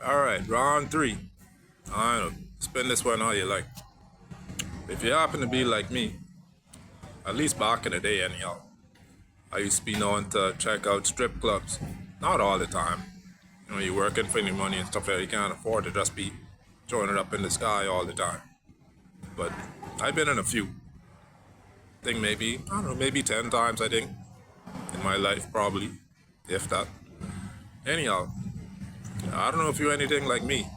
Alright, round three. I don't know. Spin this one how you like. If you happen to be like me, at least back in the day anyhow, I used to be known to check out strip clubs. Not all the time. You know, you're working for any money and stuff that you can't afford to just be throwing it up in the sky all the time. But I've been in a few. I think maybe, I don't know, maybe 10 times I think in my life probably, if that. Anyhow, I don't know if you're anything like me.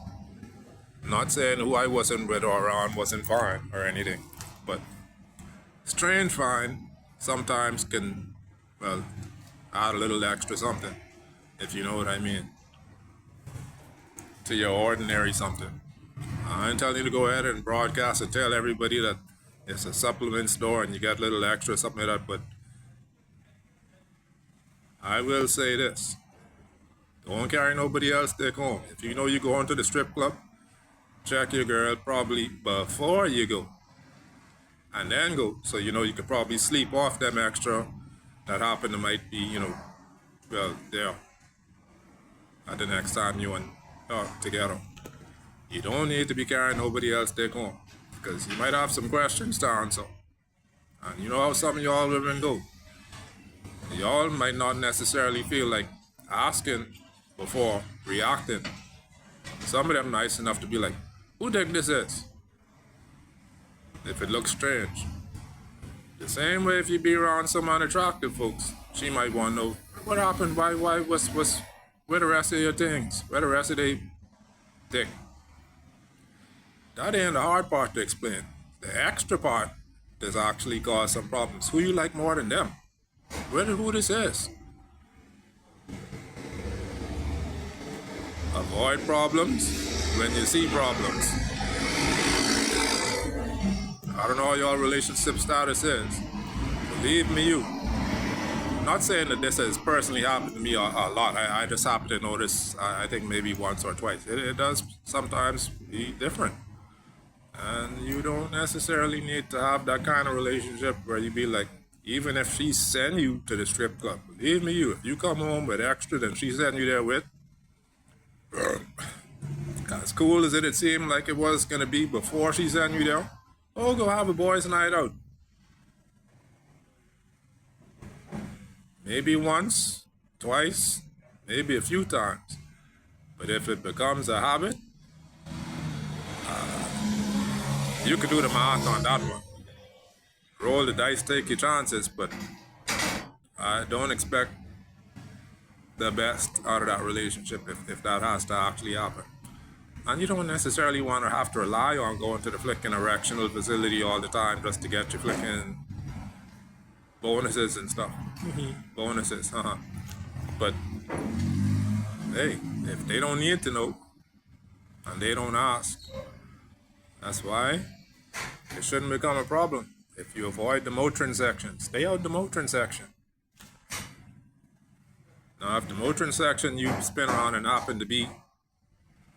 Not saying who I wasn't with or around wasn't fine or anything, but strange fine sometimes can, well, add a little extra something, if you know what I mean, to your ordinary something. I ain't telling you to go ahead and broadcast and tell everybody that it's a supplement store and you get a little extra, something like that, but I will say this. Don't carry nobody else dick home. If you know you're going to the strip club, check your girl probably before you go. And then go. So you know you could probably sleep off them extra that happen to might be, well, there at the next time you and her together. You don't need to be carrying nobody else dick home. Because you might have some questions to answer. And you know how some of y'all women go. Y'all might not necessarily feel like asking before reacting. Some of them nice enough to be like, who think this is? If it looks strange. The same way if you be around some unattractive folks, she might want to know, what happened? Why, where the rest of your things? Where the rest of they dick? That ain't the hard part to explain. The extra part does actually cause some problems. Who you like more than them? Who this is? Avoid problems when you see problems. I don't know how your relationship status is. Believe me, you. Not saying that this has personally happened to me a lot. I just happen to notice, I think maybe once or twice. It does sometimes be different. And you don't necessarily need to have that kind of relationship where you be like, even if she send you to the strip club, believe me, you. If you come home with extra than she sent you there with, as cool as it seemed like it was going to be before she sent you there, go have a boys' night out. Maybe once, twice, maybe a few times. But if it becomes a habit, you could do the math on that one. Roll the dice, take your chances, but I don't expect the best out of that relationship if that has to actually happen. And you don't necessarily want to have to rely on going to the flicking erectional facility all the time just to get your flicking bonuses and stuff. Bonuses, But, hey, if they don't need to know, and they don't ask, that's why it shouldn't become a problem. If you avoid the Motrin section, stay out the Motrin section. Now, if the Motrin section you spin around and happen to be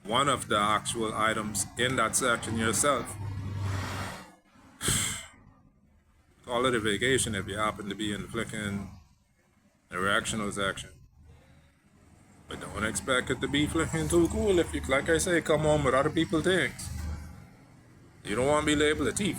one of the actual items in that section yourself, call it a vacation if you happen to be in the flicking erectional section. But don't expect it to be flicking too cool if you, like I say, come home with other people's things. You don't want to be labeled a thief.